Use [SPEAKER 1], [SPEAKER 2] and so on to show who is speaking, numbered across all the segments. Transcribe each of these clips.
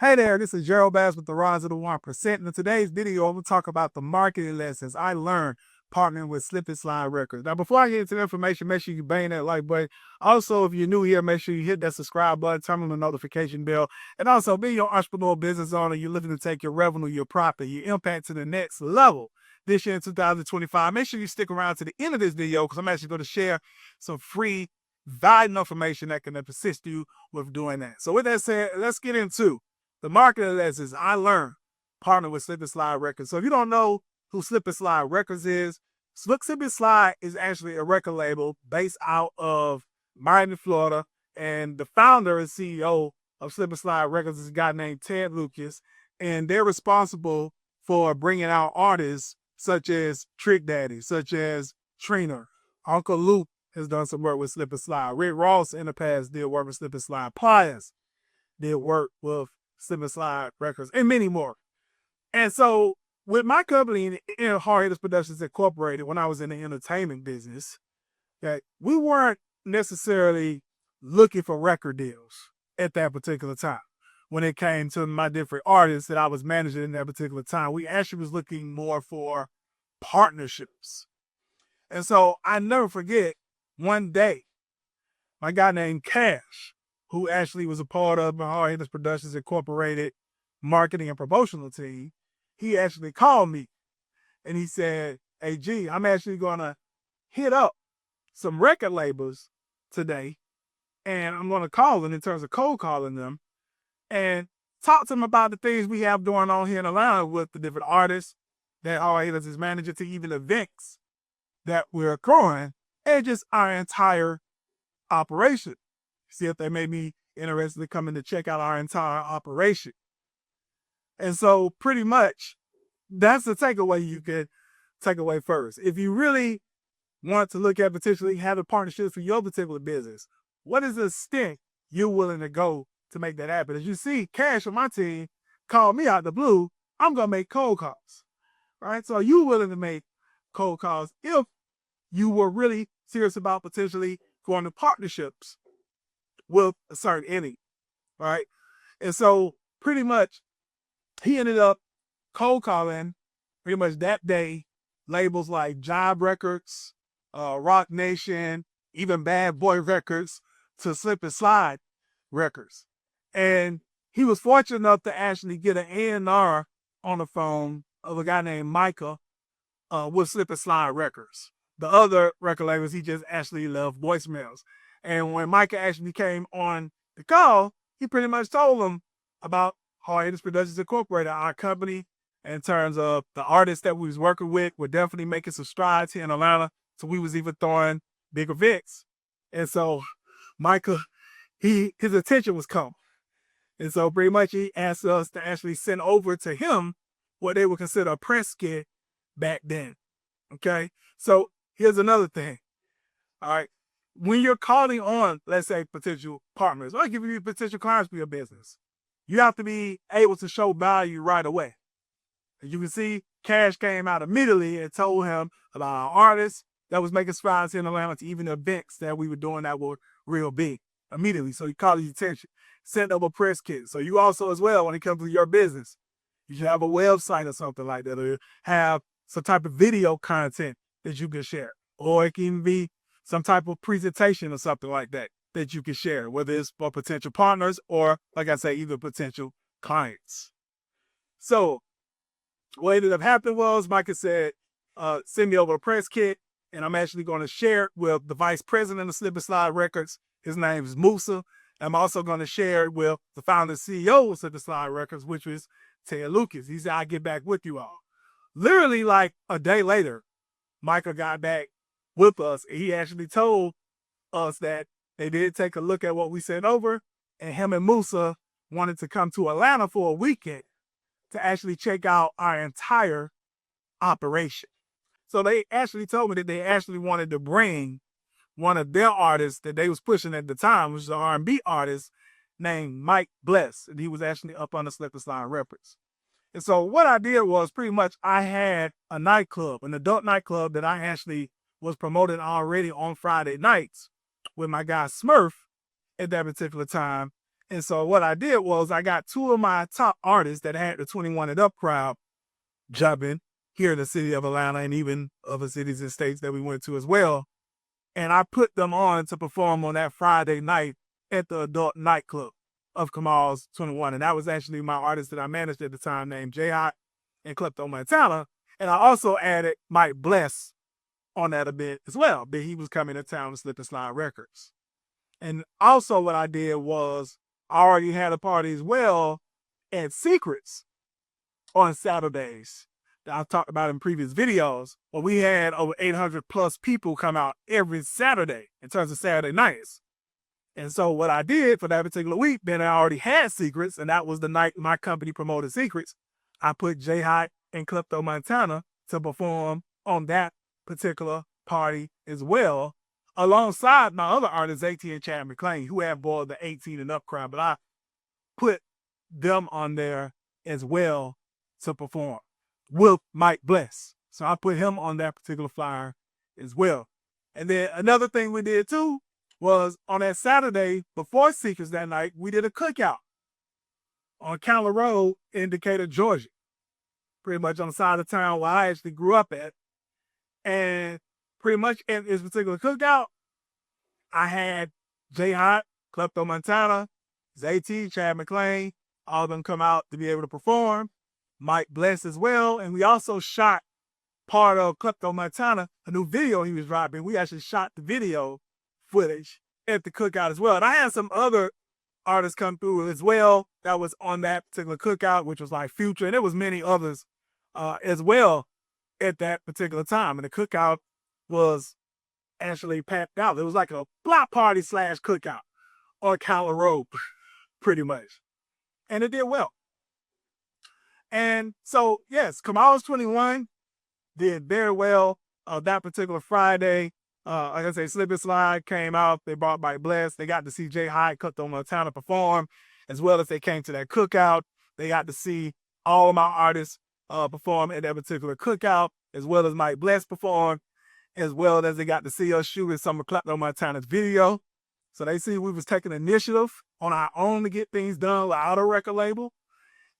[SPEAKER 1] Hey there, this is Gerald with the Rise of the 1%. In today's video, I'm going to talk about the marketing lessons I learned partnering with Slip and Slide Records. Now, before I get into the information, make sure you bang that like button. Also, if you're new here, make sure you hit that subscribe button, turn on the notification bell, and also be your entrepreneur business owner. You're looking to take your revenue, your profit, your impact to the next level this year in 2025. Make sure you stick around to the end of this video because I'm actually going to share some free, valuable information that can assist you with doing that. So with that said, let's get into the marketing lessons I learned partner with Slip and Slide Records. So if you don't know who Slip and Slide Records is, Slip and Slide is actually a record label based out of Miami, Florida. And the founder and CEO of Slip and Slide Records is a guy named Ted Lucas. And they're responsible for bringing out artists such as Trick Daddy, such as Trina. Uncle Luke has done some work with Slip and Slide. Rick Ross in the past did work with Slip and Slide. Pliers did work with Slip and Slide Records, and many more. And so with my company, Hard Hitters Productions Incorporated, when I was in the entertainment business, that we weren't necessarily looking for record deals at that particular time. When it came to my different artists that I was managing in that particular time, we actually was looking more for partnerships. And so I never forget one day, my guy named Cash, who actually was a part of my Hard Hitters Productions Incorporated marketing and promotional team, he actually called me and he said, "Hey, G, I'm actually going to hit up some record labels today, and I'm going to call them in terms of cold calling them and talk to them about the things we have going on here in Atlanta with the different artists that Hard Hitters is managing, to even events that we're growing, and just our entire operation. See if they may be interested in coming to check out our entire operation." And so pretty much that's the takeaway you could take away first. If you really want to look at potentially having partnerships for your particular business, what is the extent you're willing to go to make that happen? As you see, Cash on my team called me out of the blue. I'm going to make cold calls, right? So are you willing to make cold calls if you were really serious about potentially going to partnerships with a certain entity, right? And so pretty much he ended up cold calling pretty much that day labels like Job Records, Rock Nation, even Bad Boy Records, to Slip and Slide Records. And he was fortunate enough to actually get an A&R on the phone of a guy named Micah with Slip and Slide Records. The other record labels, he just actually left voicemails. And when Micah actually came on the call, he pretty much told them about Hard Hitters Productions Incorporated, our company, in terms of the artists that we was working with. We're definitely making some strides here in Atlanta. So we was even throwing big events. And so Micah, his attention was come. And so pretty much he asked us to actually send over to him what they would consider a press kit back then. Okay. So here's another thing. All right. When you're calling on, let's say, potential partners, or giving you potential clients for your business, you have to be able to show value right away. As you can see, Cash came out immediately and told him about our artists that was making strides in Atlanta, to even events that we were doing that were real big immediately. So he called his attention, sent over a press kit. So you also, as well, when it comes to your business, you should have a website or something like that, or have some type of video content that you can share, or it can be some type of presentation or something like that that you can share, whether it's for potential partners or, like I say, even potential clients. So what ended up happening was Micah said, send me over a press kit, and I'm actually going to share it with the vice president of Slip and Slide Records. His name is Musa. I'm also going to share it with the founder and CEO of Slip and Slide Records, which was Ted Lucas. He said, "I'll get back with you all." Literally like a day later, Micah got back with us, and he actually told us that they did take a look at what we sent over, and him and Musa wanted to come to Atlanta for a weekend to actually check out our entire operation. So they actually told me that they actually wanted to bring one of their artists that they was pushing at the time, which was an R&B artist named Mike Bless, and he was actually up on the Slip and Slide Records. And so what I did was pretty much I had a nightclub, an adult nightclub that I actually was promoting already on Friday nights with my guy Smurf at that particular time. And so what I did was I got two of my top artists that had the 21 and up crowd jumping here in the city of Atlanta and even other cities and states that we went to as well. And I put them on to perform on that Friday night at the adult nightclub of Kamal's 21. And that was actually my artist that I managed at the time named J Hot and Klepto Montana. And I also added Mike Bless on that event as well, but he was coming to town to Slip and Slide Records. And also what I did was I already had a party as well at Secrets on Saturdays that I've talked about in previous videos, where we had over 800 plus people come out every Saturday in terms of Saturday nights. And so what I did for that particular week, then I already had Secrets, and that was the night my company promoted Secrets. I put J Hot and Klepto Montana to perform on that particular party as well, alongside my other artists, AT and Chad McClain, who have board the 18 and up crowd, but I put them on there as well to perform with Mike Bless. So I put him on that particular flyer as well. And then another thing we did too was on that Saturday before Secrets that night, we did a cookout on Counter Road in Decatur, Georgia, pretty much on the side of town where I actually grew up at. And pretty much in this particular cookout, I had J Hot, Klepto Montana, ZT, Chad McClain, all of them come out to be able to perform. Mike Bless as well. And we also shot part of Klepto Montana, a new video he was dropping. We actually shot the video footage at the cookout as well. And I had some other artists come through as well that was on that particular cookout, which was like Future, and there was many others as well at that particular time. And the cookout was actually packed out. It was like a block party / cookout on Counter Road, pretty much. And it did well. And so, yes, Kamal's 21 did very well that particular Friday. Like I say, Slip and Slide came out. They brought Mike Bless. They got to see J High, Klepto Montana perform, as well as they came to that cookout. They got to see all of my artists perform at that particular cookout, as well as Mike Bless perform, as well as they got to see us shooting some of Klepto Montana's video. So they see we was taking initiative on our own to get things done without a record label.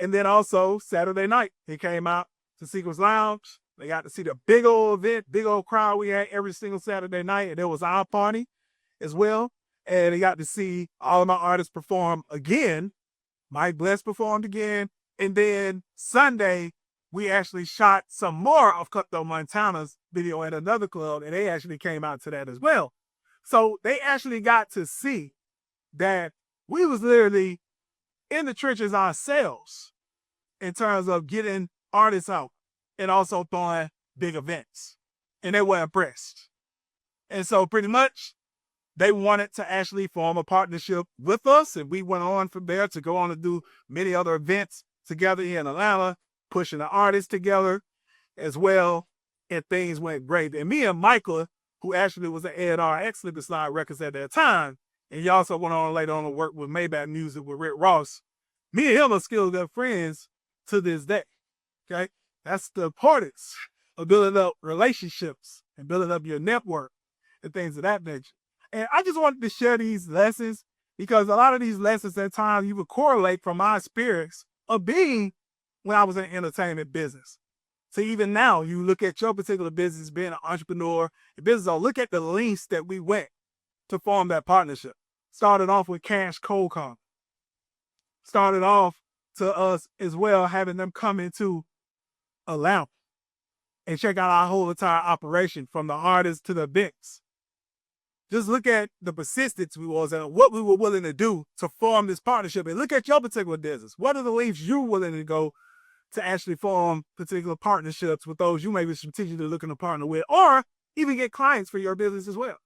[SPEAKER 1] And then also Saturday night, he came out to Secrets Lounge. They got to see the big old event, big old crowd we had every single Saturday night. And it was our party as well. And they got to see all of my artists perform again. Mike Bless performed again. And then Sunday, we actually shot some more of Klepto Montana's video at another club. And they actually came out to that as well. So they actually got to see that we was literally in the trenches ourselves in terms of getting artists out and also throwing big events. And they were impressed. And so pretty much they wanted to actually form a partnership with us. And we went on from there to go on to do many other events together here in Atlanta, pushing the artists together as well. And things went great. And me and Michael, who actually was an A&R at Slip and Slide Records at that time, and he also went on later on to work with Maybach Music with Rick Ross. Me and him are still good friends to this day, okay? That's the importance of building up relationships and building up your network and things of that nature. And I just wanted to share these lessons because a lot of these lessons at times you would correlate from my experience of being when I was in the entertainment business. So even now, you look at your particular business, being an entrepreneur, a business owner, look at the lengths that we went to form that partnership. Started off with Cash Cold Call. Started off to us as well, having them come into Atlanta and check out our whole entire operation from the artists to the events. Just look at the persistence we was and what we were willing to do to form this partnership. And look at your particular business. What are the lengths you're willing to go to actually form particular partnerships with those you may be strategically looking to partner with, or even get clients for your business as well.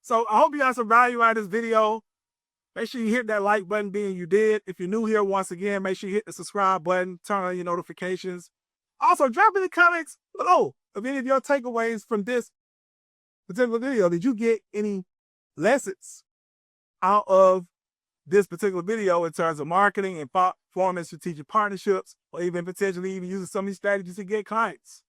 [SPEAKER 1] So I hope you got some value out of this video. Make sure you hit that like button being you did. If you're new here, once again, make sure you hit the subscribe button, turn on your notifications. Also, drop in the comments below of any of your takeaways from this particular video. Did you get any lessons out of this particular video in terms of marketing and forming strategic partnerships, or even potentially even using some of these strategies to get clients?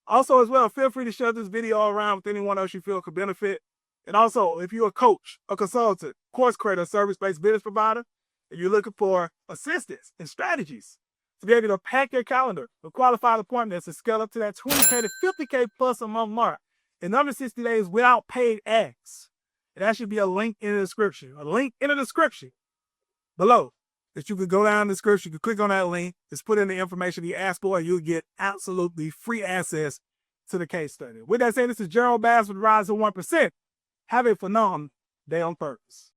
[SPEAKER 1] Also, as well, feel free to share this video around with anyone else you feel could benefit. And also, if you're a coach, a consultant, course creator, service-based business provider, and you're looking for assistance and strategies to be able to pack your calendar with qualified appointments and scale up to that 20K to 50K plus a month mark in under 60 days without paid ads. And that should be a link in the description. A link in the description below that you can go down the description, you can click on that link, just put in the information you asked for, and you'll get absolutely free access to the case study. With that said, this is Gerald Bass with Rise of 1%. Have a phenomenal day on purpose.